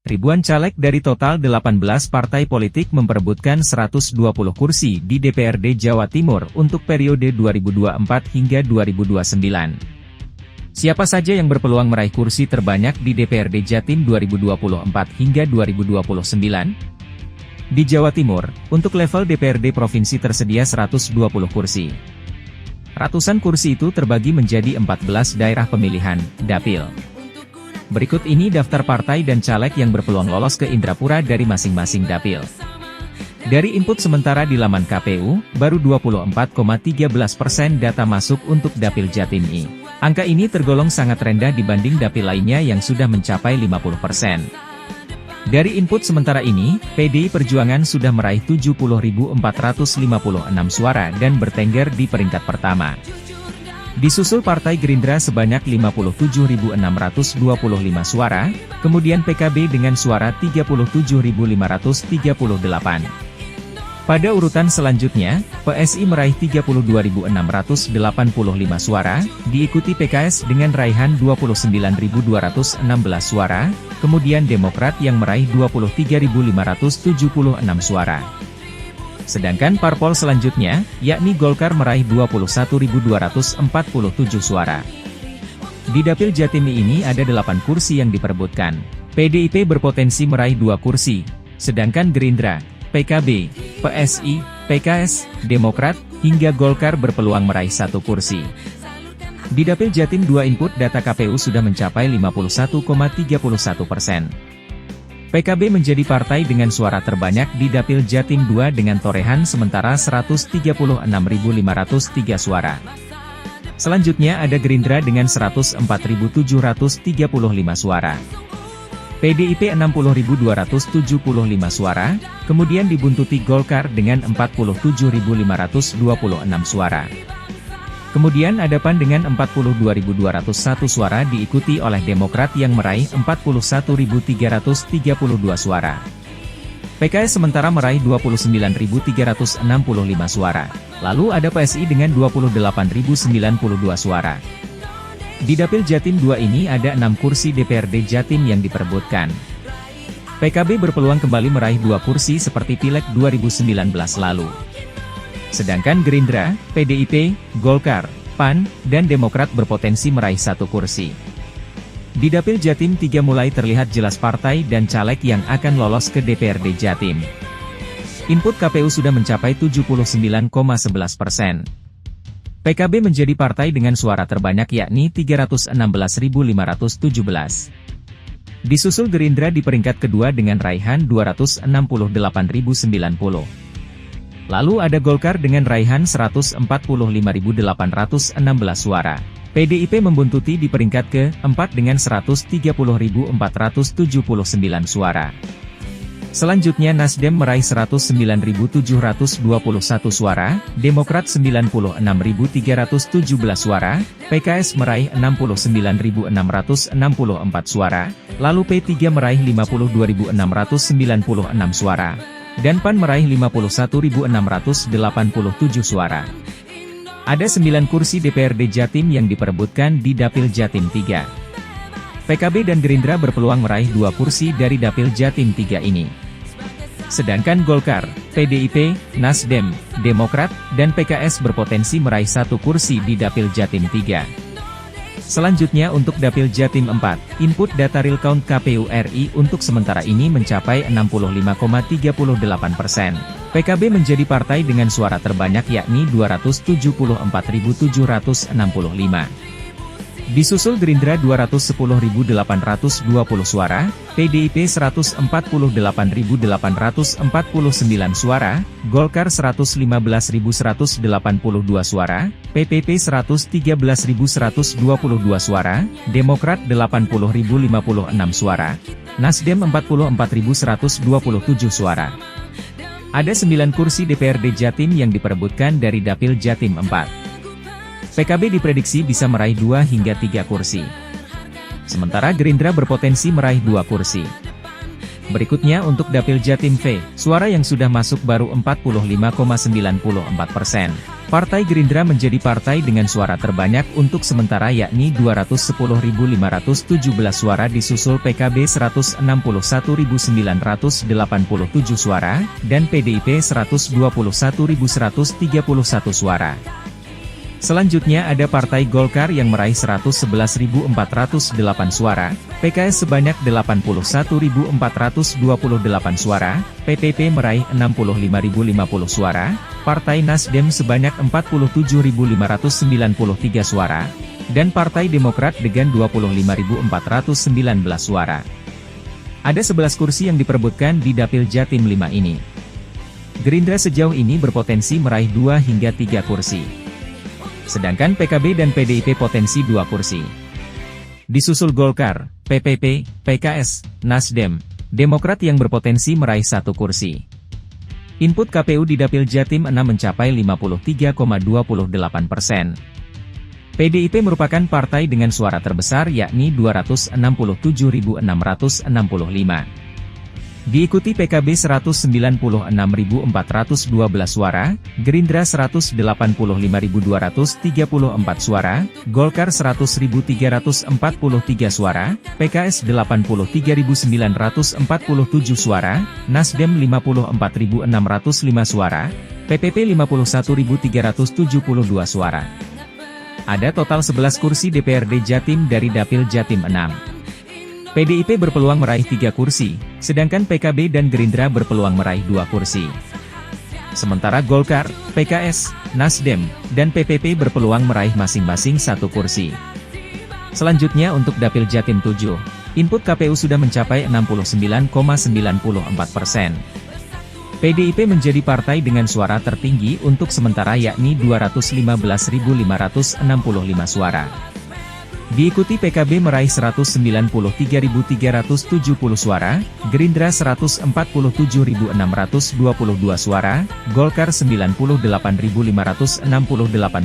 Ribuan caleg dari total 18 partai politik memperebutkan 120 kursi di DPRD Jawa Timur untuk periode 2024 hingga 2029. Siapa saja yang berpeluang meraih kursi terbanyak di DPRD Jatim 2024 hingga 2029? Di Jawa Timur, untuk level DPRD Provinsi tersedia 120 kursi. Ratusan kursi itu terbagi menjadi 14 daerah pemilihan, dapil. Berikut ini daftar partai dan caleg yang berpeluang lolos ke Indrapura dari masing-masing dapil. Dari input sementara di laman KPU, baru 24,13% data masuk untuk dapil Jatim I. Angka ini tergolong sangat rendah dibanding dapil lainnya yang sudah mencapai 50%. Dari input sementara ini, PDI Perjuangan sudah meraih 70.456 suara dan bertengger di peringkat pertama. Disusul Partai Gerindra sebanyak 57.625 suara, kemudian PKB dengan suara 37.538. Pada urutan selanjutnya, PSI meraih 32.685 suara, diikuti PKS dengan raihan 29.216 suara, kemudian Demokrat yang meraih 23.576 suara. Sedangkan parpol selanjutnya, yakni Golkar meraih 21.247 suara. Di dapil Jatim ini ada 8 kursi yang diperebutkan. PDIP berpotensi meraih 2 kursi, sedangkan Gerindra, PKB, PSI, PKS, Demokrat, hingga Golkar berpeluang meraih 1 kursi. Di dapil Jatim 2 input data KPU sudah mencapai 51,31%. PKB menjadi partai dengan suara terbanyak di dapil Jatim 2 dengan torehan sementara 136.503 suara. Selanjutnya ada Gerindra dengan 104.735 suara. PDIP 60.275 suara, kemudian dibuntuti Golkar dengan 47.526 suara. Kemudian ada PAN dengan 42.201 suara diikuti oleh Demokrat yang meraih 41.332 suara. PKS sementara meraih 29.365 suara. Lalu ada PSI dengan 28.092 suara. Di dapil Jatim 2 ini ada 6 kursi DPRD Jatim yang diperebutkan. PKB berpeluang kembali meraih 2 kursi seperti Pileg 2019 lalu. Sedangkan Gerindra, PDIP, Golkar, PAN, dan Demokrat berpotensi meraih 1 kursi. Di dapil Jatim 3 mulai terlihat jelas partai dan caleg yang akan lolos ke DPRD Jatim. Input KPU sudah mencapai 79,11%. PKB menjadi partai dengan suara terbanyak yakni 316.517. Disusul Gerindra di peringkat kedua dengan raihan 268.090. Lalu ada Golkar dengan raihan 145.816 suara. PDIP membuntuti di peringkat ke-4 dengan 130.479 suara. Selanjutnya Nasdem meraih 109.721 suara, Demokrat 96.317 suara, PKS meraih 69.664 suara, lalu P3 meraih 52.696 suara. Dan PAN meraih 51.687 suara. Ada 9 kursi DPRD Jatim yang diperebutkan di dapil Jatim 3. PKB dan Gerindra berpeluang meraih 2 kursi dari dapil Jatim 3 ini. Sedangkan Golkar, PDIP, Nasdem, Demokrat, dan PKS berpotensi meraih 1 kursi di dapil Jatim 3. Selanjutnya untuk dapil Jatim 4, input data real count KPU RI untuk sementara ini mencapai 65,38%. PKB menjadi partai dengan suara terbanyak yakni 274.765. Disusul Gerindra 210.820 suara, PDIP 148.889 suara, Golkar 115.182 suara, PPP 113.122 suara, Demokrat 80.056 suara, Nasdem 44.127 suara. Ada 9 kursi DPRD Jatim yang diperebutkan dari dapil Jatim 4. PKB diprediksi bisa meraih 2 hingga 3 kursi. Sementara Gerindra berpotensi meraih 2 kursi. Berikutnya untuk Dapil Jatim V, suara yang sudah masuk baru 45,94%. Partai Gerindra menjadi partai dengan suara terbanyak untuk sementara yakni 210.517 suara disusul PKB 161.987 suara, dan PDIP 121.131 suara. Selanjutnya ada Partai Golkar yang meraih 111.408 suara, PKS sebanyak 81.428 suara, PPP meraih 65.050 suara, Partai Nasdem sebanyak 47.593 suara, dan Partai Demokrat dengan 25.419 suara. Ada 11 kursi yang diperebutkan di Dapil Jatim 5 ini. Gerindra sejauh ini berpotensi meraih 2 hingga 3 kursi. Sedangkan PKB dan PDIP potensi 2 kursi. Disusul Golkar, PPP, PKS, Nasdem, Demokrat yang berpotensi meraih 1 kursi. Input KPU di Dapil Jatim 6 mencapai 53,28%. PDIP merupakan partai dengan suara terbesar yakni 267.665. Diikuti PKB 196.412 suara, Gerindra 185.234 suara, Golkar 100.343 suara, PKS 83.947 suara, Nasdem 54.605 suara, PPP 51.372 suara. Ada total 11 kursi DPRD Jatim dari Dapil Jatim 6. PDIP berpeluang meraih 3 kursi, sedangkan PKB dan Gerindra berpeluang meraih 2 kursi. Sementara Golkar, PKS, Nasdem, dan PPP berpeluang meraih masing-masing 1 kursi. Selanjutnya untuk Dapil Jatim 7, input KPU sudah mencapai 69,94%. PDIP menjadi partai dengan suara tertinggi untuk sementara yakni 215.565 suara. Diikuti PKB meraih 193.370 suara, Gerindra 147.622 suara, Golkar 98.568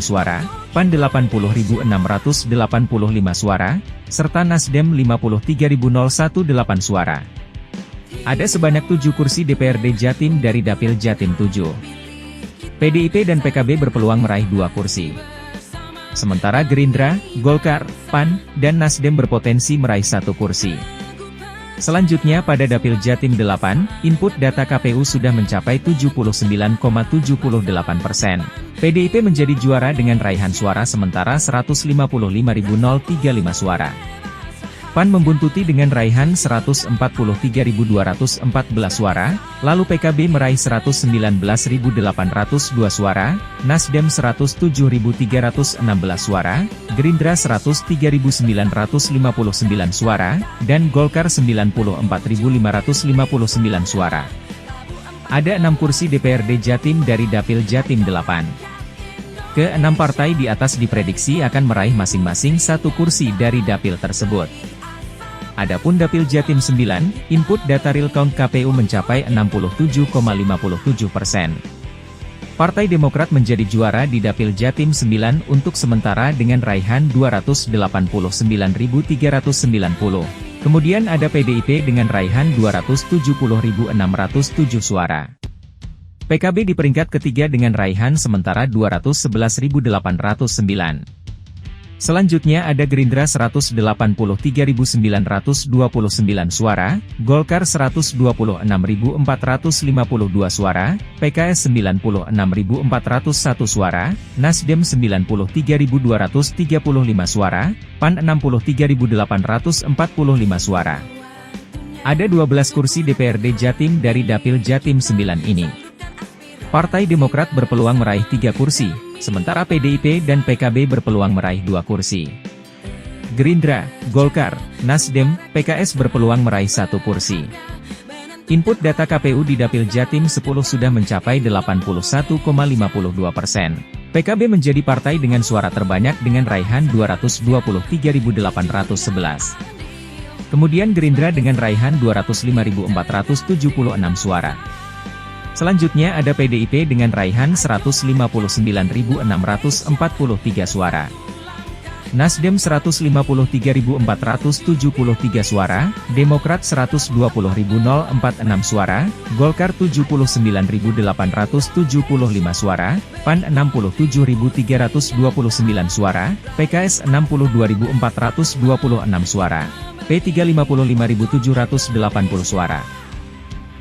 suara, PAN 80.685 suara, serta Nasdem 53.018 suara. Ada sebanyak 7 kursi DPRD Jatim dari Dapil Jatim 7. PDIP dan PKB berpeluang meraih 2 kursi. Sementara Gerindra, Golkar, PAN, dan Nasdem berpotensi meraih 1 kursi. Selanjutnya pada Dapil Jatim 8, input data KPU sudah mencapai 79,78%. PDIP menjadi juara dengan raihan suara sementara 155.035 suara. PAN membuntuti dengan raihan 143.214 suara, lalu PKB meraih 119.802 suara, Nasdem 107.316 suara, Gerindra 103.959 suara, dan Golkar 94.559 suara. Ada 6 kursi DPRD Jatim dari Dapil Jatim 8. Ke-6 partai di atas diprediksi akan meraih masing-masing 1 kursi dari dapil tersebut. Adapun Dapil Jatim 9, input data real count KPU mencapai 67,57%. Partai Demokrat menjadi juara di Dapil Jatim 9 untuk sementara dengan raihan 289.390. Kemudian ada PDIP dengan raihan 270.607 suara. PKB di peringkat ketiga dengan raihan sementara 211.809. Selanjutnya ada Gerindra 183.929 suara, Golkar 126.452 suara, PKS 96.401 suara, Nasdem 93.235 suara, PAN 63.845 suara. Ada 12 kursi DPRD Jatim dari Dapil Jatim 9 ini. Partai Demokrat berpeluang meraih 3 kursi, sementara PDIP dan PKB berpeluang meraih 2 kursi. Gerindra, Golkar, Nasdem, PKS berpeluang meraih 1 kursi. Input data KPU di Dapil Jatim 10 sudah mencapai 81,52%. PKB menjadi partai dengan suara terbanyak dengan raihan 223.811. Kemudian Gerindra dengan raihan 205.476 suara. Selanjutnya ada PDIP dengan raihan 159.643 suara. Nasdem 153.473 suara, Demokrat 120.046 suara, Golkar 79.875 suara, PAN 67.329 suara, PKS 62.426 suara, P3 55.780 suara.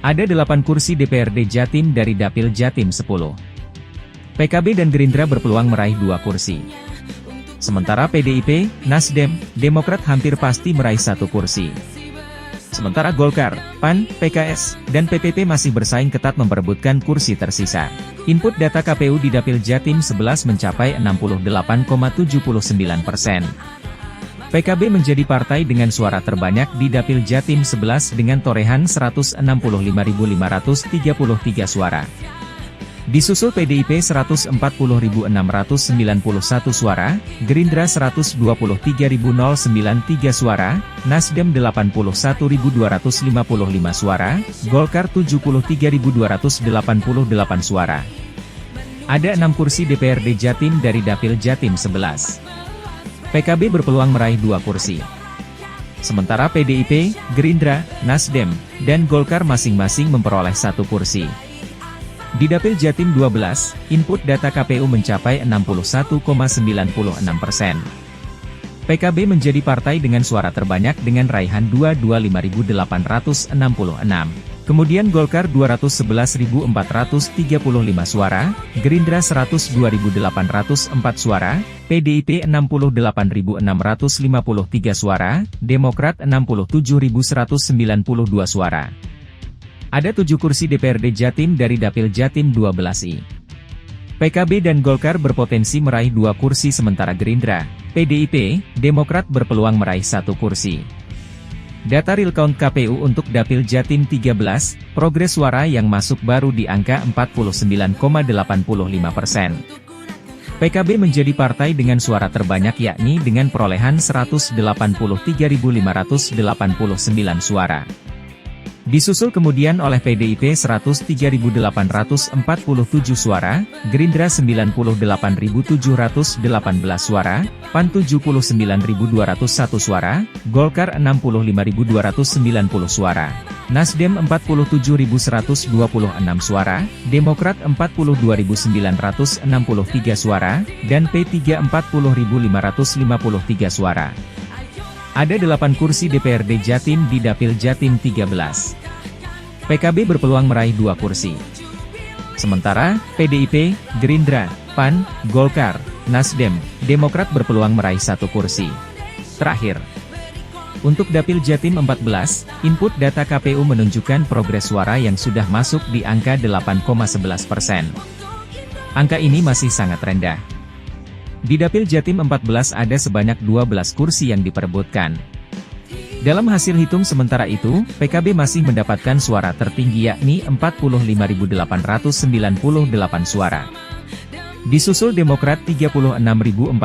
Ada 8 kursi DPRD Jatim dari Dapil Jatim 10. PKB dan Gerindra berpeluang meraih 2 kursi. Sementara PDIP, Nasdem, Demokrat hampir pasti meraih 1 kursi. Sementara Golkar, PAN, PKS, dan PPP masih bersaing ketat memperebutkan kursi tersisa. Input data KPU di Dapil Jatim 11 mencapai 68,79%. PKB menjadi partai dengan suara terbanyak di Dapil Jatim 11 dengan torehan 165.533 suara. Disusul PDIP 140.691 suara, Gerindra 123.093 suara, Nasdem 81.255 suara, Golkar 73.288 suara. Ada 6 kursi DPRD Jatim dari Dapil Jatim 11. PKB berpeluang meraih 2 kursi. Sementara PDIP, Gerindra, Nasdem, dan Golkar masing-masing memperoleh 1 kursi. Di Dapil Jatim 12, input data KPU mencapai 61,96%. PKB menjadi partai dengan suara terbanyak dengan raihan 225.866. Kemudian Golkar 211.435 suara, Gerindra 102.804 suara, PDIP 68.653 suara, Demokrat 67.192 suara. Ada 7 kursi DPRD Jatim dari Dapil Jatim 12I. PKB dan Golkar berpotensi meraih 2 kursi sementara Gerindra, PDIP, Demokrat berpeluang meraih 1 kursi. Data real count KPU untuk Dapil Jatim 13, progres suara yang masuk baru di angka 49,85%. PKB menjadi partai dengan suara terbanyak yakni dengan perolehan 183.589 suara. Disusul kemudian oleh PDIP 103.847 suara, Gerindra 98.718 suara, PAN 79.201 suara, Golkar 65.290 suara, Nasdem 47.126 suara, Demokrat 42.963 suara, dan P3 40.553 suara. Ada 8 kursi DPRD Jatim di Dapil Jatim 13. PKB berpeluang meraih 2 kursi. Sementara, PDIP, Gerindra, PAN, Golkar, Nasdem, Demokrat berpeluang meraih 1 kursi. Terakhir, untuk Dapil Jatim 14, input data KPU menunjukkan progres suara yang sudah masuk di angka 8,11%. Angka ini masih sangat rendah. Di Dapil Jatim 14 ada sebanyak 12 kursi yang diperebutkan. Dalam hasil hitung sementara itu, PKB masih mendapatkan suara tertinggi yakni 45.898 suara. Disusul Demokrat 36.497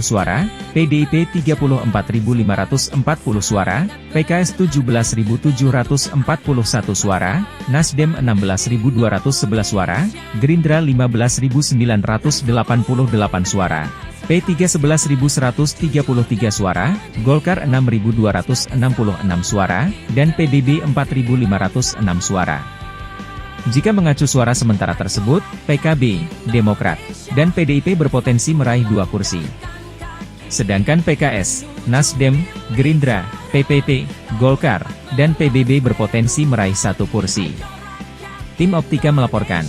suara, PDIP 34.540 suara, PKS 17.741 suara, Nasdem 16.211 suara, Gerindra 15.988 suara, P3 11.133 suara, Golkar 6.266 suara, dan PBB 4.506 suara. Jika mengacu suara sementara tersebut, PKB, Demokrat, dan PDIP berpotensi meraih 2 kursi. Sedangkan PKS, Nasdem, Gerindra, PPP, Golkar, dan PBB berpotensi meraih 1 kursi. Tim Optika melaporkan.